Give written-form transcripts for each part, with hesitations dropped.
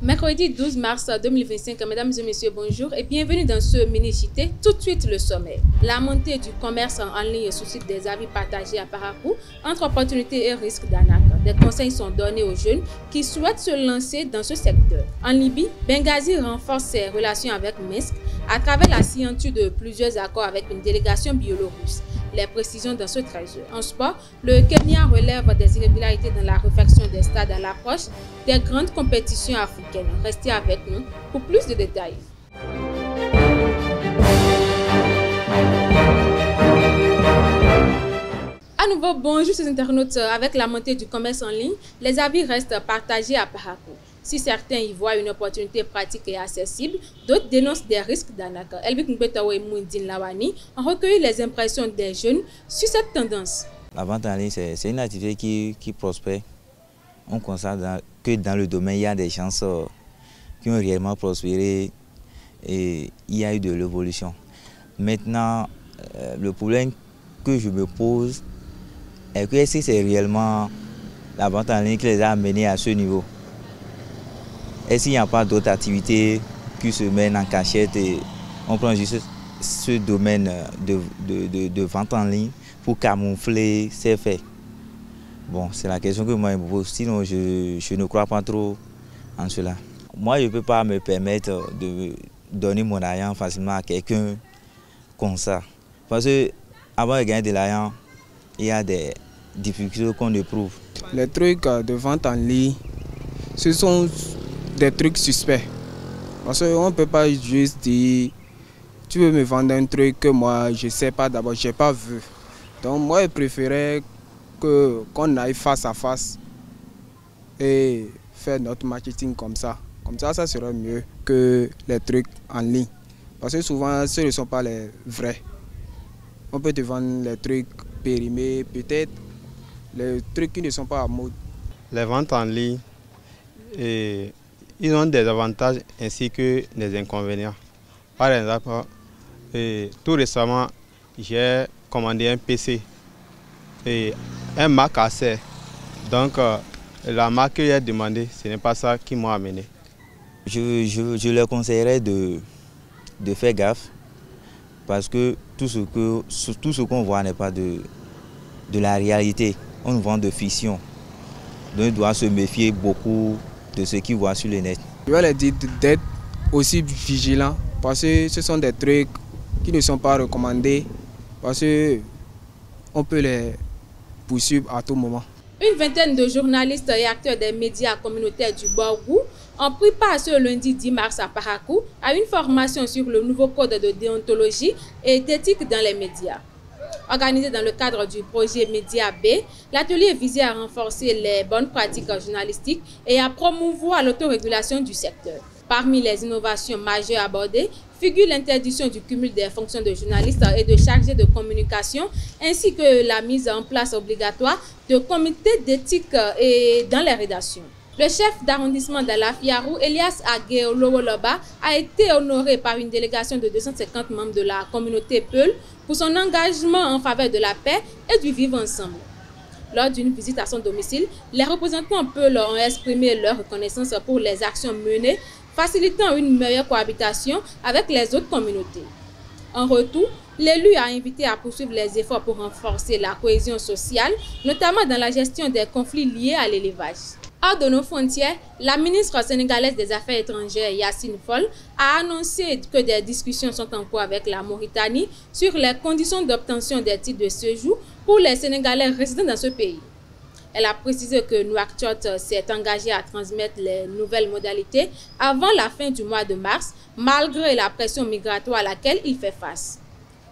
Mercredi 12 mars 2025, mesdames et messieurs, bonjour et bienvenue dans ce mini-JT. Tout de suite, le sommet. La montée du commerce en ligne suscite des avis partagés à Parakou entre opportunités et risques d'arnaque. Des conseils sont donnés aux jeunes qui souhaitent se lancer dans ce secteur. En Libye, Benghazi renforce ses relations avec Minsk à travers la signature de plusieurs accords avec une délégation biélorusse. Les précisions dans ce 13 heures. En sport, le Kenya relève des irrégularités dans la réfection des stades à l'approche des grandes compétitions africaines. Restez avec nous pour plus de détails. À nouveau, bonjour ces internautes. Avec la montée du commerce en ligne, les avis restent partagés à Parakou. Si certains y voient une opportunité pratique et accessible, d'autres dénoncent des risques d'arnaque. Elvik Mbetawe et Moundine Lawani ont recueilli les impressions des jeunes sur cette tendance. La vente en ligne, c'est une activité qui prospère. On constate que dans le domaine, il y a des gens qui ont réellement prospéré et il y a eu de l'évolution. Maintenant, le problème que je me pose est que est-ce que c'est réellement la vente en ligne qui les a amenés à ce niveau? Est-ce qu'il n'y a pas d'autres activités qui se mènent en cachette et on prend juste ce domaine de vente en ligne pour camoufler ces faits? Bon, c'est la question que moi je me pose. Sinon, je ne crois pas trop en cela. Moi, je ne peux pas me permettre de donner mon argent facilement à quelqu'un comme ça. Parce qu'avant de gagner de l'argent, il y a des difficultés qu'on éprouve. Les trucs de vente en ligne, ce sont des trucs suspects. Parce qu'on ne peut pas juste dire, tu veux me vendre un truc que moi je ne sais pas d'abord, je n'ai pas vu. Donc moi je préférais qu'on aille face à face et faire notre marketing comme ça. Comme ça serait mieux que les trucs en ligne. Parce que souvent, ce ne sont pas les vrais. On peut te vendre les trucs périmés, peut-être les trucs qui ne sont pas à mode. Les ventes en ligne, ils ont des avantages ainsi que des inconvénients. Par exemple, tout récemment, j'ai commandé un PC et un Mac Acer. Donc, la marque que j'ai demandé, ce n'est pas ça qui m'a amené. Je leur conseillerais de faire gaffe parce que tout ce qu'on voit n'est pas de la réalité. On vend de fiction. Donc, ils doivent se méfier beaucoup de ce qu'ils voient sur le net. Je vais leur dire d'être aussi vigilants parce que ce sont des trucs qui ne sont pas recommandés parce qu'on peut les poursuivre à tout moment. Une vingtaine de journalistes et acteurs des médias communautaires du Borgou ont pris part ce lundi 10 mars à Parakou à une formation sur le nouveau code de déontologie et d'éthique dans les médias. Organisé dans le cadre du projet Média B, l'atelier visait à renforcer les bonnes pratiques journalistiques et à promouvoir l'autorégulation du secteur. Parmi les innovations majeures abordées figure l'interdiction du cumul des fonctions de journaliste et de chargé de communication, ainsi que la mise en place obligatoire de comités d'éthique dans les rédactions. Le chef d'arrondissement de la Fiarou, Elias Agueolowoloba, a été honoré par une délégation de 250 membres de la communauté Peul pour son engagement en faveur de la paix et du vivre ensemble. Lors d'une visite à son domicile, les représentants Peul ont exprimé leur reconnaissance pour les actions menées, facilitant une meilleure cohabitation avec les autres communautés. En retour, l'élu a invité à poursuivre les efforts pour renforcer la cohésion sociale, notamment dans la gestion des conflits liés à l'élevage. Hors de nos frontières, la ministre sénégalaise des Affaires étrangères, Yacine Fall, a annoncé que des discussions sont en cours avec la Mauritanie sur les conditions d'obtention des titres de séjour pour les Sénégalais résidant dans ce pays. Elle a précisé que Nouakchott s'est engagé à transmettre les nouvelles modalités avant la fin du mois de mars, malgré la pression migratoire à laquelle il fait face.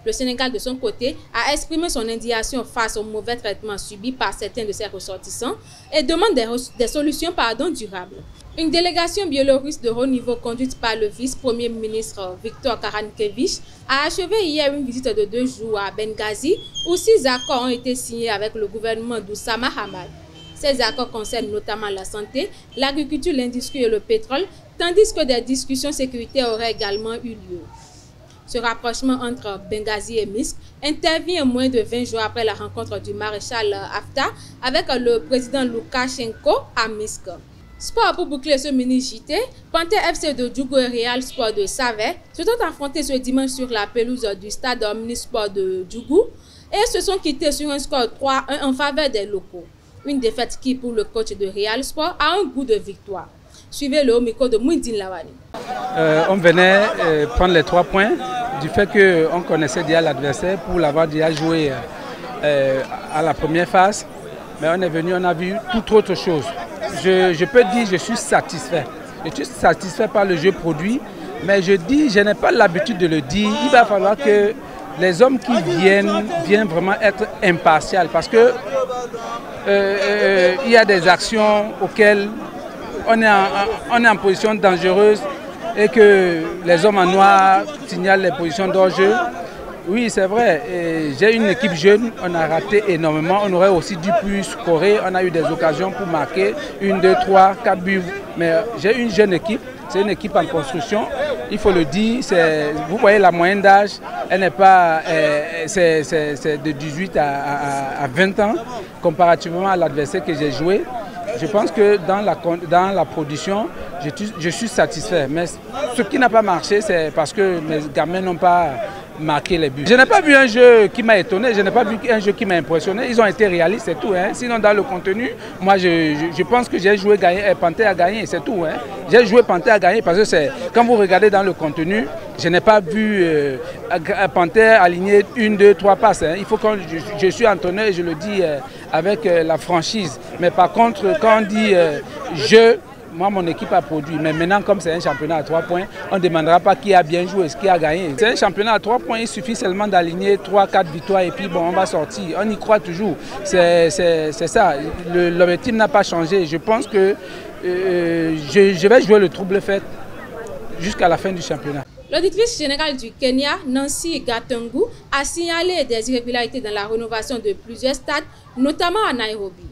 Le Sénégal, de son côté, a exprimé son indignation face au mauvais traitement subi par certains de ses ressortissants et demande des solutions durables. Une délégation biélorusse de haut niveau conduite par le vice-premier ministre Viktor Karankevich a achevé hier une visite de 2 jours à Benghazi où 6 accords ont été signés avec le gouvernement d'Oussama Hamad. Ces accords concernent notamment la santé, l'agriculture, l'industrie et le pétrole, tandis que des discussions sécuritaires auraient également eu lieu. Ce rapprochement entre Benghazi et Minsk intervient moins de 20 jours après la rencontre du maréchal Haftar avec le président Loukachenko à Minsk. Sport pour boucler ce mini-JT, Panthère FC de Djougou et Real Sport de Savè se sont affrontés ce dimanche sur la pelouse du stade omnisport de Djougou et se sont quittés sur un score 3-1 en faveur des locaux. Une défaite qui, pour le coach de Real Sport, a un goût de victoire. Suivez le micro de Mouidine Lawani. On venait prendre les 3 points du fait qu'on connaissait déjà l'adversaire pour l'avoir déjà joué à la première phase. Mais on est venu, on a vu toute autre chose. Je peux dire que je suis satisfait. Je suis satisfait par le jeu produit, mais je n'ai pas l'habitude de le dire. Il va falloir que les hommes qui viennent vraiment être impartials parce que il y a des actions auxquelles on est en position dangereuse et que les hommes en noir signalent les positions d'enjeu. Oui, c'est vrai. J'ai une équipe jeune, on a raté énormément. On aurait aussi dû plus scorer. On a eu des occasions pour marquer 1, 2, 3, 4 buts. Mais j'ai une jeune équipe, c'est une équipe en construction. Il faut le dire, vous voyez la moyenne d'âge, elle n'est pas, c'est de 18 à 20 ans, comparativement à l'adversaire que j'ai joué. Je pense que dans la production, je suis satisfait. Mais ce qui n'a pas marché, c'est parce que mes gamins n'ont pas marqué les buts. Je n'ai pas vu un jeu qui m'a étonné, je n'ai pas vu un jeu qui m'a impressionné. Ils ont été réalistes, c'est tout. Hein. Sinon, dans le contenu, moi, je pense que j'ai joué Panthère à gagner, c'est tout. Hein. J'ai joué Panthère à gagner parce que quand vous regardez dans le contenu, je n'ai pas vu Panthère aligner 1, 2, 3 passes. Hein. Il faut que je suis entraîneur et je le dis avec la franchise. Mais par contre, quand on dit moi, mon équipe a produit. Mais maintenant, comme c'est un championnat à 3 points, on ne demandera pas qui a bien joué, ce qui a gagné. C'est un championnat à 3 points, il suffit seulement d'aligner 3, 4 victoires et puis bon, on va sortir. On y croit toujours. C'est ça. L'objectif n'a pas changé. Je pense que je vais jouer le trouble fait jusqu'à la fin du championnat. L'auditrice générale du Kenya, Nancy Gatungu, a signalé des irrégularités dans la rénovation de plusieurs stades, notamment à Nairobi.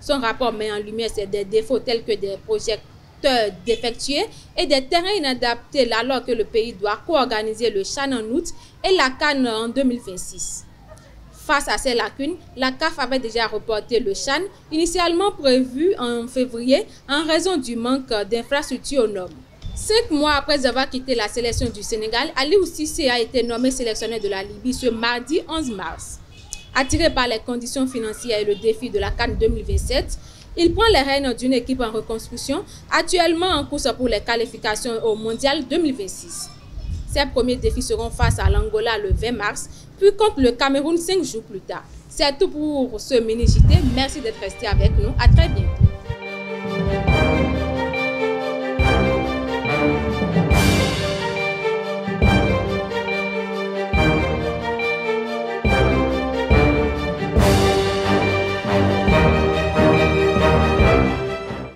Son rapport met en lumière des défauts tels que des projecteurs défectueux et des terrains inadaptés alors que le pays doit co-organiser le CHAN en août et la CAN en 2026. Face à ces lacunes, la CAF avait déjà reporté le CHAN, initialement prévu en février en raison du manque d'infrastructures aux normes. 5 mois après avoir quitté la sélection du Sénégal, Aliou Cissé a été nommé sélectionneur de la Libye ce mardi 11 mars. Attiré par les conditions financières et le défi de la CAN 2027, il prend les rênes d'une équipe en reconstruction, actuellement en course pour les qualifications au Mondial 2026. Ses premiers défis seront face à l'Angola le 20 mars, puis contre le Cameroun 5 jours plus tard. C'est tout pour ce mini-JT. Merci d'être resté avec nous. À très bientôt.